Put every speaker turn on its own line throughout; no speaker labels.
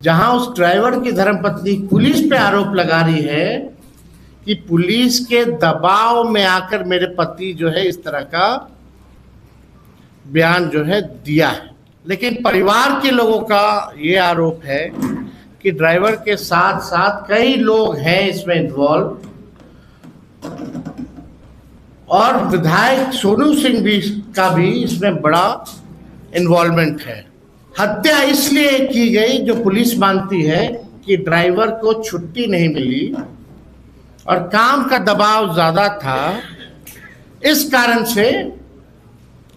जहां उस ड्राइवर की धर्मपत्नी पुलिस पे आरोप लगा रही है कि पुलिस के दबाव में आकर मेरे पति जो है इस तरह का बयान जो है दिया है। लेकिन परिवार के लोगों का ये आरोप है कि ड्राइवर के साथ साथ कई लोग हैं इसमें इन्वॉल्व और विधायक सोनू सिंह भी का भी इसमें बड़ा इन्वॉल्वमेंट है। हत्या इसलिए की गई जो पुलिस मानती है कि ड्राइवर को छुट्टी नहीं मिली और काम का दबाव ज्यादा था, इस कारण से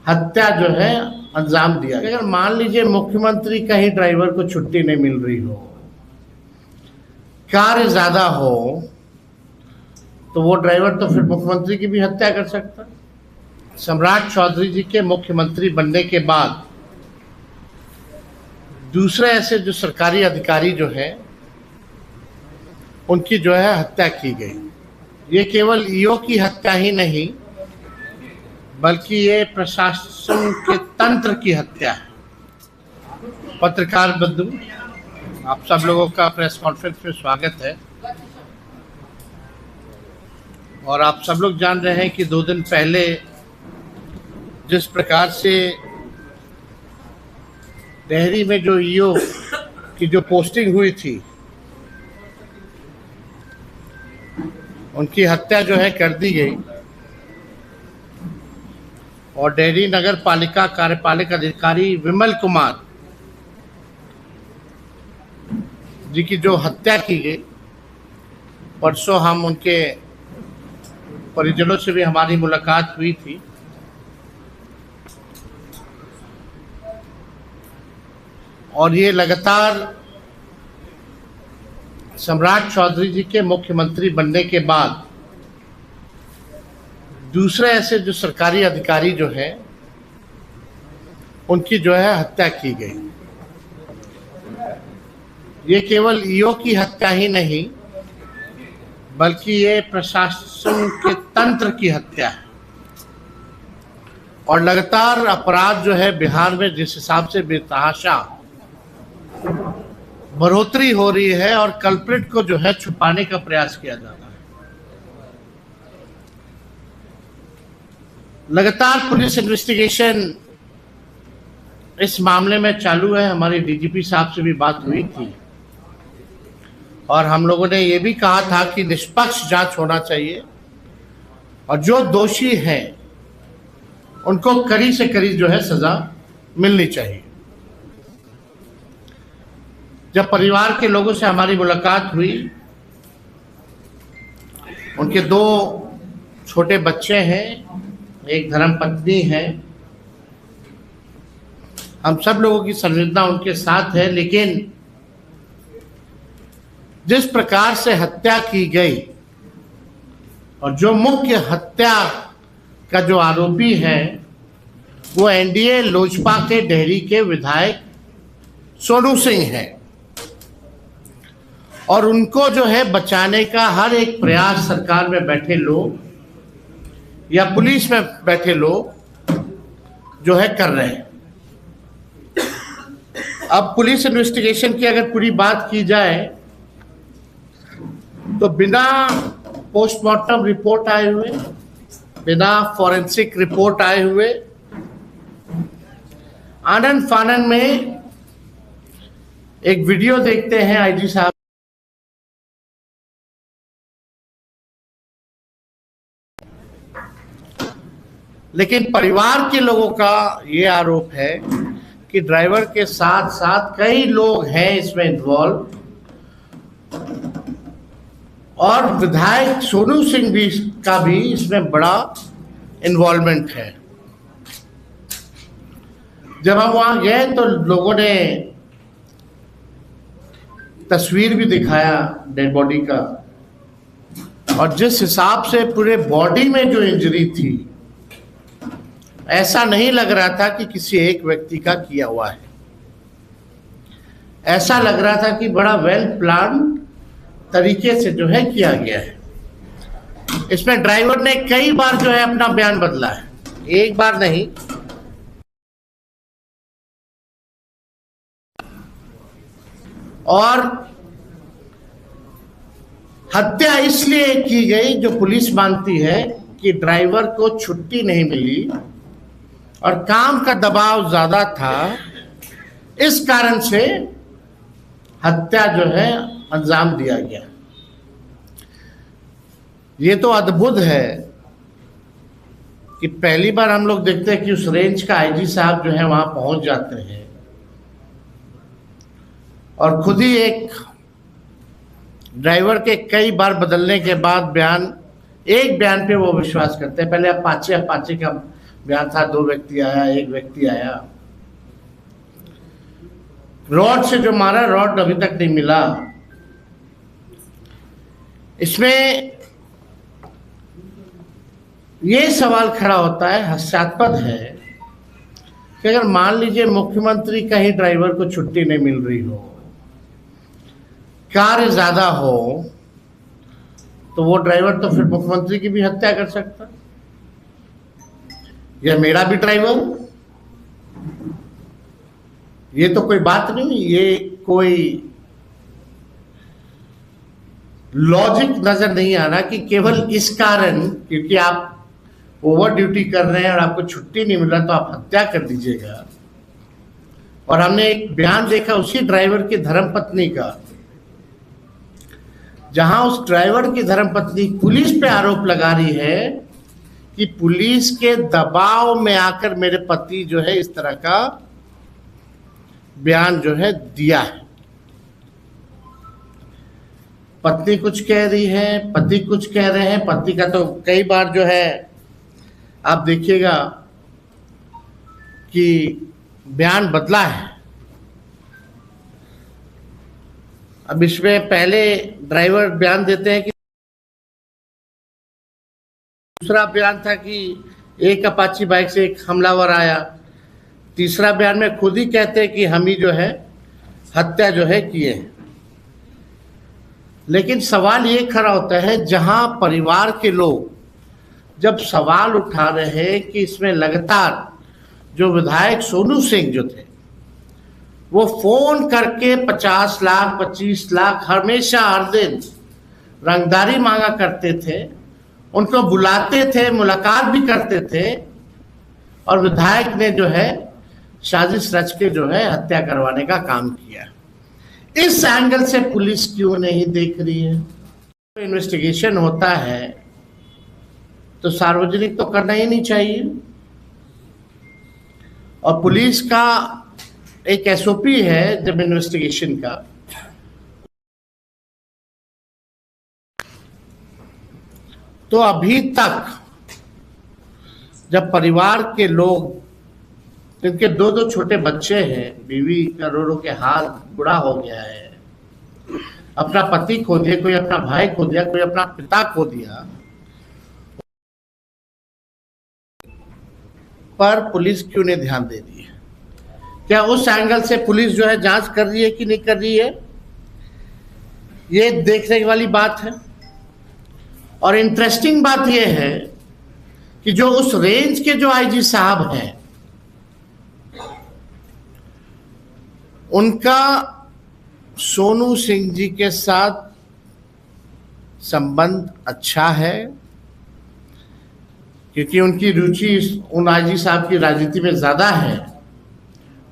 हत्या जो है अंजाम दिया। अगर मान लीजिए मुख्यमंत्री का ही ड्राइवर को छुट्टी नहीं मिल रही हो, कार्य ज्यादा हो, तो वो ड्राइवर तो फिर मुख्यमंत्री की भी हत्या कर सकता। सम्राट चौधरी जी के मुख्यमंत्री बनने के बाद दूसरे ऐसे जो सरकारी अधिकारी जो हैं उनकी जो है हत्या की गई। ये केवल ईओ की हत्या ही नहीं बल्कि ये प्रशासन के तंत्र की हत्या है। पत्रकार बंधु, आप सब लोगों का प्रेस कॉन्फ्रेंस में स्वागत है। और आप सब लोग जान रहे हैं कि 2 दिन पहले जिस प्रकार से डेहरी में जो ईओ की जो पोस्टिंग हुई थी उनकी हत्या जो है कर दी गई और डेहरी नगर पालिका कार्यपालक अधिकारी विमल कुमार जी की जो हत्या की गई, परसों हम उनके परिजनों से भी हमारी मुलाकात हुई थी। और ये लगातार सम्राट चौधरी जी के मुख्यमंत्री बनने के बाद दूसरे ऐसे जो सरकारी अधिकारी जो हैं उनकी जो है हत्या की गई। ये केवल ईओ की हत्या ही नहीं बल्कि ये प्रशासन के तंत्र की हत्या है। और लगातार अपराध जो है बिहार में जिस हिसाब से बेतहाशा बढ़ोतरी हो रही है और कल्प्रिट को जो है छुपाने का प्रयास किया जा रहा है। लगातार पुलिस इन्वेस्टिगेशन इस मामले में चालू है। हमारे डीजीपी साहब से भी बात हुई थी और हम लोगों ने ये भी कहा था कि निष्पक्ष जांच होना चाहिए और जो दोषी हैं उनको कड़ी से कड़ी जो है सजा मिलनी चाहिए। जब परिवार के लोगों से हमारी मुलाकात हुई, उनके 2 छोटे बच्चे हैं, एक धर्मपत्नी है, हम सब लोगों की संवेदना उनके साथ है। लेकिन जिस प्रकार से हत्या की गई और जो मुख्य हत्या का जो आरोपी है वो एनडीए लोजपा के डेहरी के विधायक सोनू सिंह है और उनको जो है बचाने का हर एक प्रयास सरकार में बैठे लोग या पुलिस में बैठे लोग जो है कर रहे हैं। अब पुलिस इन्वेस्टिगेशन की अगर पूरी बात की जाए तो बिना पोस्टमार्टम रिपोर्ट आए हुए, बिना फॉरेंसिक रिपोर्ट आए हुए, आनन फानन में एक वीडियो देखते हैं आईजी साहब, लेकिन परिवार के लोगों का ये आरोप है कि ड्राइवर के साथ साथ कई लोग हैं इसमें इन्वॉल्व और विधायक सोनू सिंह भी का भी इसमें बड़ा इन्वॉल्वमेंट है। जब हम वहां गए तो लोगों ने तस्वीर भी दिखाया डेड बॉडी का और जिस हिसाब से पूरे बॉडी में जो इंजरी थी, ऐसा नहीं लग रहा था कि किसी एक व्यक्ति का किया हुआ है। ऐसा लग रहा था कि बड़ा वेल प्लान तरीके से जो है किया गया है। इसमें ड्राइवर ने कई बार जो है अपना बयान बदला है, एक बार नहीं। और हत्या इसलिए की गई जो पुलिस मानती है कि ड्राइवर को छुट्टी नहीं मिली और काम का दबाव ज्यादा था, इस कारण से हत्या जो है अंजाम दिया गया। ये तो अद्भुत है कि पहली बार हम लोग देखते हैं कि उस रेंज का आईजी साहब जो है वहां पहुंच जाते हैं और खुद ही एक ड्राइवर के कई बार बदलने के बाद एक बयान पे वो विश्वास करते हैं। पहले अपाचे का बयान था, 2 व्यक्ति आया, 1 व्यक्ति आया। रॉड से जो मारा, रॉड अभी तक नहीं मिला। इसमें ये सवाल खड़ा होता है, हास्यास्पद है कि अगर मान लीजिए मुख्यमंत्री का ही ड्राइवर को छुट्टी नहीं मिल रही हो, कार्य ज्यादा हो, तो वो ड्राइवर तो फिर मुख्यमंत्री की भी हत्या कर सकता। या मेरा भी ड्राइवर, ये तो कोई बात नहीं, ये कोई लॉजिक नजर नहीं आ रहा कि केवल इस कारण क्योंकि आप ओवर ड्यूटी कर रहे हैं और आपको छुट्टी नहीं मिल रहा तो आप हत्या कर दीजिएगा। और हमने एक बयान देखा उसी ड्राइवर की धर्मपत्नी का, जहां उस ड्राइवर की धर्मपत्नी पुलिस पे आरोप लगा रही है कि पुलिस के दबाव में आकर मेरे पति जो है इस तरह का बयान जो है दिया है। पत्नी कुछ कह रही है, पति कुछ कह रहे हैं। पति का तो कई बार जो है आप देखिएगा कि बयान बदला है। अब इसमें पहले ड्राइवर बयान देते हैं कि दूसरा बयान था कि एक अपाची बाइक से एक हमलावर आया। तीसरा बयान में खुद ही कहते हैं कि हम ही जो है हत्या जो है किए। लेकिन सवाल ये खड़ा होता है, जहां परिवार के लोग जब सवाल उठा रहे हैं कि इसमें लगातार जो विधायक सोनू सिंह जो थे वो फोन करके 50 लाख 25 लाख हमेशा हर दिन रंगदारी मांगा करते थे, उनको बुलाते थे, मुलाकात भी करते थे, और विधायक ने जो है साजिश रच के जो है हत्या करवाने का काम किया। इस एंगल से पुलिस क्यों नहीं देख रही है? तो इन्वेस्टिगेशन होता है तो सार्वजनिक तो करना ही नहीं चाहिए। और पुलिस का एक एसओपी है जब इन्वेस्टिगेशन का, तो अभी तक जब परिवार के लोग जिनके 2-2 छोटे बच्चे हैं, बीवी का रो रो के हाल बुरा हो गया है, अपना पति खो दिया, कोई अपना भाई खो दिया, कोई अपना पिता खो दिया, पर पुलिस क्यों नहीं ध्यान दे रही है? क्या उस एंगल से पुलिस जो है जांच कर रही है कि नहीं कर रही है? ये देखने वाली बात है। और इंटरेस्टिंग बात यह है कि जो उस रेंज के जो आईजी साहब हैं, उनका सोनू सिंह जी के साथ संबंध अच्छा है, क्योंकि उनकी रुचि उन आईजी साहब की राजनीति में ज्यादा है।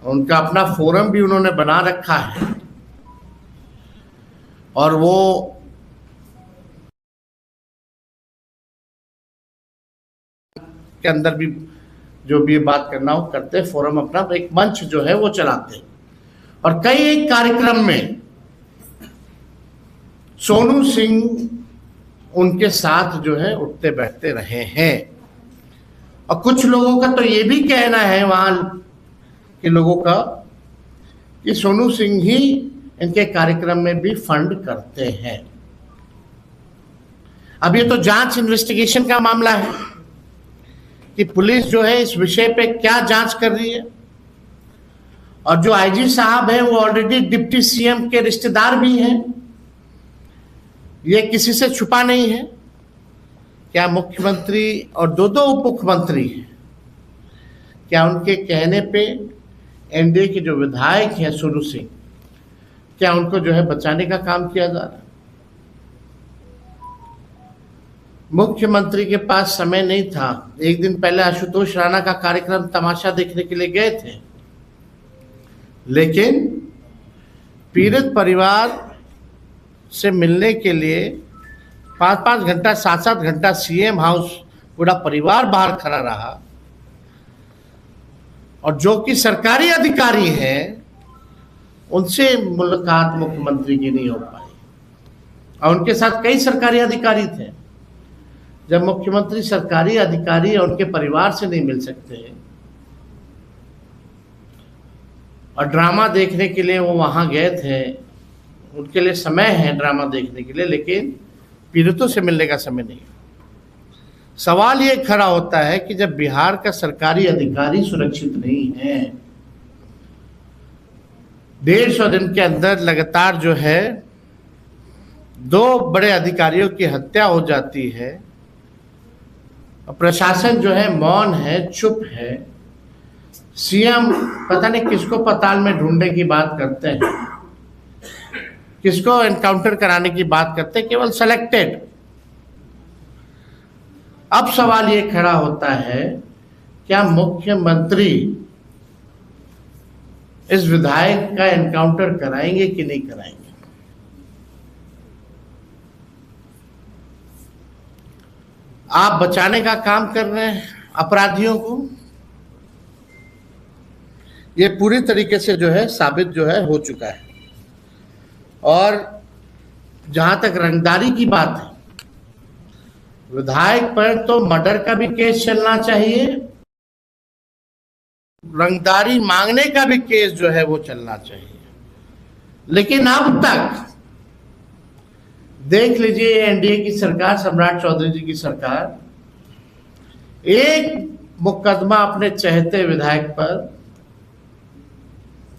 उनका अपना फोरम भी उन्होंने बना रखा है और वो के अंदर भी जो भी बात करना हो करते हैं, फोरम अपना एक मंच जो है वो चलाते हैं। और कई एक कार्यक्रम में सोनू सिंह उनके साथ जो है उठते बैठते रहे हैं। और कुछ लोगों का तो ये भी कहना है वहां के लोगों का कि सोनू सिंह ही इनके कार्यक्रम में भी फंड करते हैं। अब ये तो जांच इन्वेस्टिगेशन का मामला है कि पुलिस जो है इस विषय पे क्या जांच कर रही है। और जो आईजी साहब हैं वो ऑलरेडी डिप्टी सीएम के रिश्तेदार भी हैं, ये किसी से छुपा नहीं है। क्या मुख्यमंत्री और 2 उप मुख्यमंत्री हैं, क्या उनके कहने पे एनडीए के जो विधायक हैं सोनू सिंह, क्या उनको जो है बचाने का काम किया जा रहा है? मुख्यमंत्री के पास समय नहीं था। एक दिन पहले आशुतोष राणा का कार्यक्रम तमाशा देखने के लिए गए थे, लेकिन पीड़ित परिवार से मिलने के लिए 5-5 घंटा 7-7 घंटा सीएम हाउस पूरा परिवार बाहर खड़ा रहा, और जो कि सरकारी अधिकारी हैं उनसे मुलाकात मुख्यमंत्री की नहीं हो पाई। और उनके साथ कई सरकारी अधिकारी थे। जब मुख्यमंत्री सरकारी अधिकारी और उनके परिवार से नहीं मिल सकते और ड्रामा देखने के लिए वो वहां गए थे, उनके लिए समय है ड्रामा देखने के लिए, लेकिन पीड़ितों से मिलने का समय नहीं। सवाल ये खड़ा होता है कि जब बिहार का सरकारी अधिकारी सुरक्षित नहीं है, 150 दिन के अंदर लगातार जो है 2 बड़े अधिकारियों की हत्या हो जाती है, और प्रशासन जो है मौन है, चुप है, सीएम पता नहीं किसको पताल में ढूंढने की बात करते हैं, किसको एनकाउंटर कराने की बात करते हैं, केवल सेलेक्टेड। अब सवाल ये खड़ा होता है, क्या मुख्यमंत्री इस विधायक का एनकाउंटर कराएंगे कि नहीं कराएंगे? आप बचाने का काम कर रहे हैं अपराधियों को, ये पूरी तरीके से जो है साबित जो है हो चुका है। और जहां तक रंगदारी की बात है, विधायक पर तो मर्डर का भी केस चलना चाहिए, रंगदारी मांगने का भी केस जो है वो चलना चाहिए। लेकिन अब तक देख लीजिए, एनडीए की सरकार, सम्राट चौधरी जी की सरकार, एक मुकदमा अपने चहेते विधायक पर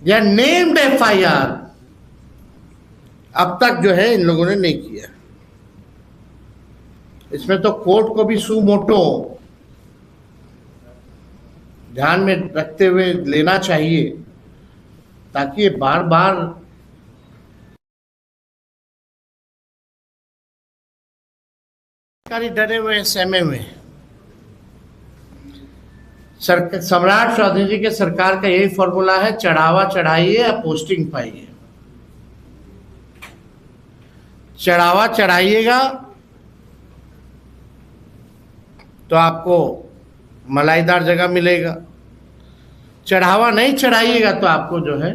या नेम्ड एफआईआर अब तक जो है इन लोगों ने नहीं किया। इसमें तो कोर्ट को भी सू मोटो ध्यान में रखते हुए लेना चाहिए, ताकि बार बार डरे हुए हैं, सहमे हुए हैं। सम्राट चौधरी जी के सरकार का यही फॉर्मूला है, चढ़ावा चढ़ाइए या पोस्टिंग पाइए। चढ़ावा चढ़ाइएगा तो आपको मलाईदार जगह मिलेगा, चढ़ावा नहीं चढ़ाइएगा तो आपको जो है,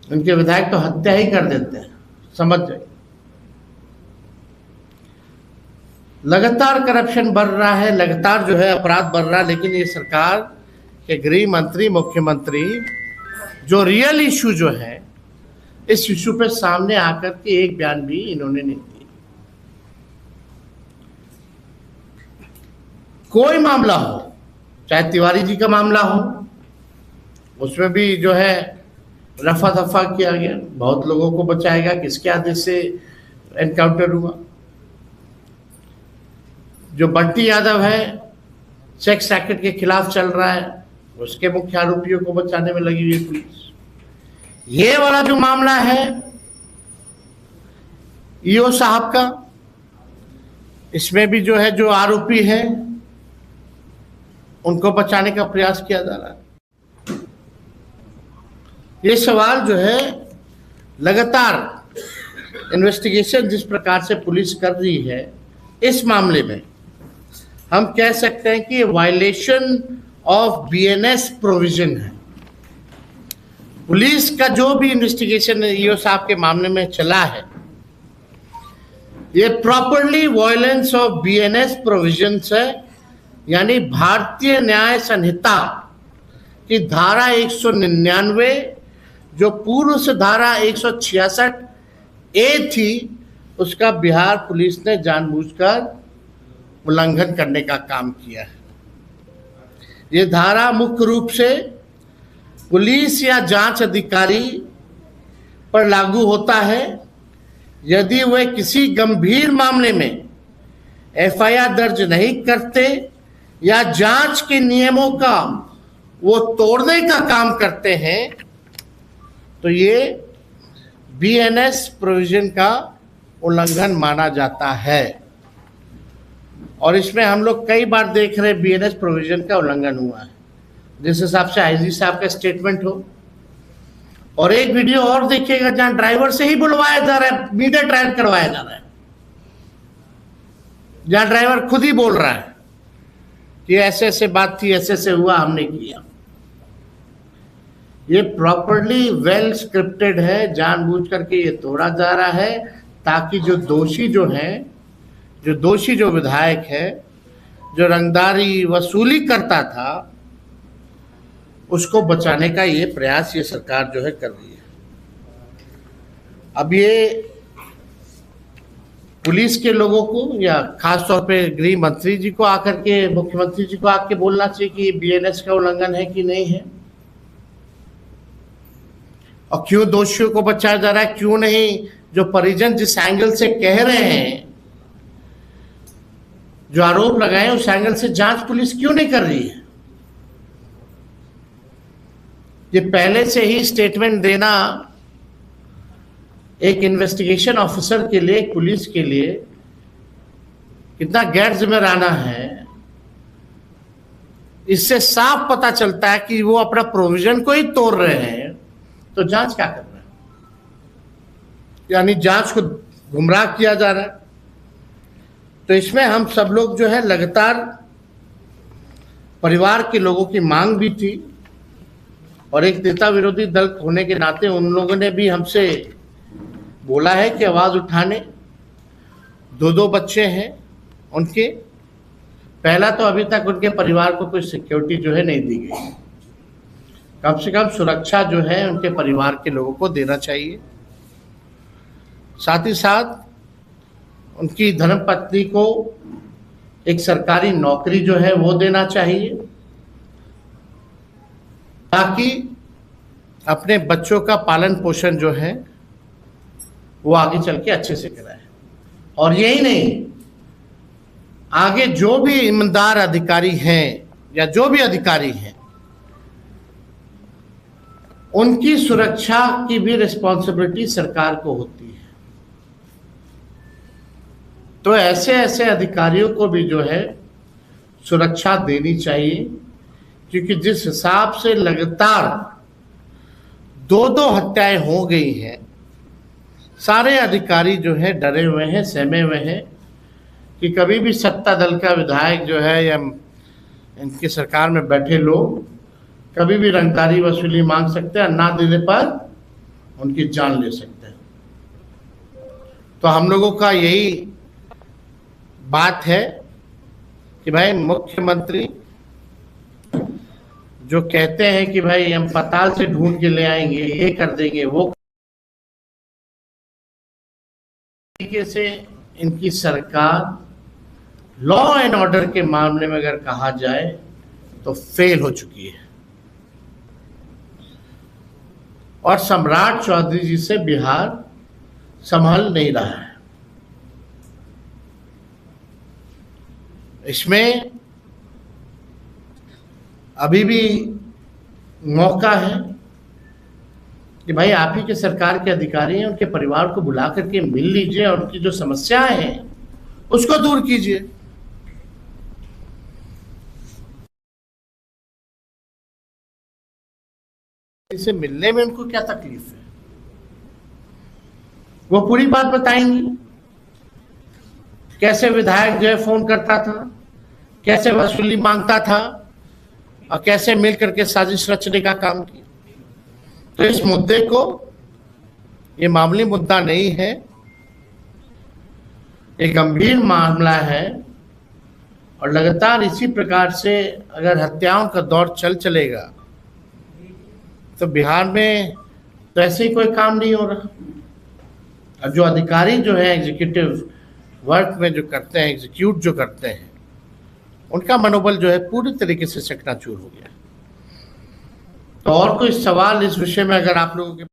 उनके विधायक तो हत्या ही कर देते हैं, समझ जाइए। लगातार करप्शन बढ़ रहा है, लगातार जो है अपराध बढ़ रहा है, लेकिन ये सरकार के गृह मंत्री, मुख्यमंत्री जो रियल इशू जो है, इस इशू पे सामने आकर के एक बयान भी इन्होंने नहीं दिया। कोई मामला हो, चाहे तिवारी जी का मामला हो, उसमें भी जो है रफा दफा किया गया, बहुत लोगों को बचाया गया, किसके आदेश से एनकाउंटर हुआ। जो बंटी यादव है, सेक्स रैकेट के खिलाफ चल रहा है, उसके मुख्य आरोपियों को बचाने में लगी हुई पुलिस। ये वाला जो मामला है ईओ साहब का, इसमें भी जो है जो आरोपी है उनको बचाने का प्रयास किया जा रहा है। ये सवाल जो है लगातार इन्वेस्टिगेशन जिस प्रकार से पुलिस कर रही है, इस मामले में हम कह सकते हैं कि वायलेशन ऑफ बीएनएस प्रोविजन है। पुलिस का जो भी इन्वेस्टिगेशन ईओ साहब के मामले में चला है, ये properly violence of BNS provisions है, यानी भारतीय न्याय संहिता की धारा 199, जो पूर्व से धारा 166 ए थी, उसका बिहार पुलिस ने जानबूझकर उल्लंघन करने का काम किया है। ये धारा मुख्य रूप से पुलिस या जांच अधिकारी पर लागू होता है यदि वे किसी गंभीर मामले में एफआईआर दर्ज नहीं करते या जांच के नियमों का वो तोड़ने का काम करते हैं, तो ये बीएनएस प्रोविजन का उल्लंघन माना जाता है। और इसमें हम लोग कई बार देख रहे हैं बीएनएस प्रोविजन का उल्लंघन हुआ है, जिस हिसाब से आईजी साहब का स्टेटमेंट हो। और एक वीडियो और देखिएगा जहां ड्राइवर से ही बुलवाया जा रहा है, मीडिया ट्रायल करवाया जा रहा है, जहां ड्राइवर खुद ही बोल रहा है कि ऐसे ऐसे बात थी, ऐसे ऐसे हुआ, हमने किया। ये प्रॉपरली वेल स्क्रिप्टेड है, जानबूझ करके ये तोड़ा जा रहा है ताकि जो दोषी जो विधायक है, जो रंगदारी वसूली करता था, उसको बचाने का ये प्रयास ये सरकार जो है कर रही है। अब ये पुलिस के लोगों को या खास तौर पे गृह मंत्री जी को आकर के, मुख्यमंत्री जी को आके बोलना चाहिए कि बीएनएस का उल्लंघन है कि नहीं है, और क्यों दोषियों को बचाया जा रहा है, क्यों नहीं जो परिजन जिस एंगल से कह रहे हैं, जो आरोप लगाए उस एंगल से जांच पुलिस क्यों नहीं कर रही है। ये पहले से ही स्टेटमेंट देना एक इन्वेस्टिगेशन ऑफिसर के लिए, पुलिस के लिए कितना गैर जिम्मेदाराना है। इससे साफ पता चलता है कि वो अपना प्रोविजन को ही तोड़ रहे हैं, तो जांच क्या कर रहे हैं, यानी जांच को गुमराह किया जा रहा है। तो इसमें हम सब लोग जो है लगातार परिवार के लोगों की मांग भी थी, और एक नेता विरोधी दल होने के नाते उन लोगों ने भी हमसे बोला है कि आवाज उठाने। दो बच्चे हैं उनके, पहला तो अभी तक उनके परिवार को कोई सिक्योरिटी जो है नहीं दी गई। कम से कम सुरक्षा जो है उनके परिवार के लोगों को देना चाहिए। साथ ही साथ उनकी धर्मपत्नी को एक सरकारी नौकरी जो है वो देना चाहिए, ताकि अपने बच्चों का पालन पोषण जो है वो आगे चल के अच्छे से कराए। और यही नहीं, आगे जो भी ईमानदार अधिकारी हैं या जो भी अधिकारी हैं, उनकी सुरक्षा की भी रिस्पॉन्सिबिलिटी सरकार को होती है। तो ऐसे अधिकारियों को भी जो है सुरक्षा देनी चाहिए, क्योंकि जिस हिसाब से लगातार दो हत्याएं हो गई हैं, सारे अधिकारी जो है डरे हुए हैं, सहमे हुए हैं कि कभी भी सत्ता दल का विधायक जो है या इनकी सरकार में बैठे लोग कभी भी रंगदारी वसूली मांग सकते हैं, ना देने पर उनकी जान ले सकते हैं। तो हम लोगों का यही बात है कि भाई मुख्यमंत्री जो कहते हैं कि भाई हम पाताल से ढूंढ के ले आएंगे, ये कर देंगे, वो तरीके से इनकी सरकार लॉ एंड ऑर्डर के मामले में अगर कहा जाए तो फेल हो चुकी है। और सम्राट चौधरी जी से बिहार संभल नहीं रहा है। इसमें अभी भी मौका है कि भाई आप ही के सरकार के अधिकारी हैं, उनके परिवार को बुला करके मिल लीजिए और उनकी जो समस्याएं हैं उसको दूर कीजिए। इसे मिलने में उनको क्या तकलीफ है, वो पूरी बात बताएंगी। कैसे विधायक जो है फोन करता था, कैसे वसूली मांगता था, और कैसे मिल करके साजिश रचने का काम किया। तो इस मुद्दे को, ये मामूली मुद्दा नहीं है, एक गंभीर मामला है। और लगातार इसी प्रकार से अगर हत्याओं का दौर चलेगा तो बिहार में तो ऐसे ही कोई काम नहीं हो रहा। और जो अधिकारी जो है एग्जीक्यूटिव वर्क में जो करते हैं, एग्जीक्यूट जो करते हैं, उनका मनोबल जो है पूरी तरीके से चकनाचूर हो गया। तो और कोई सवाल इस विषय में अगर आप लोगों के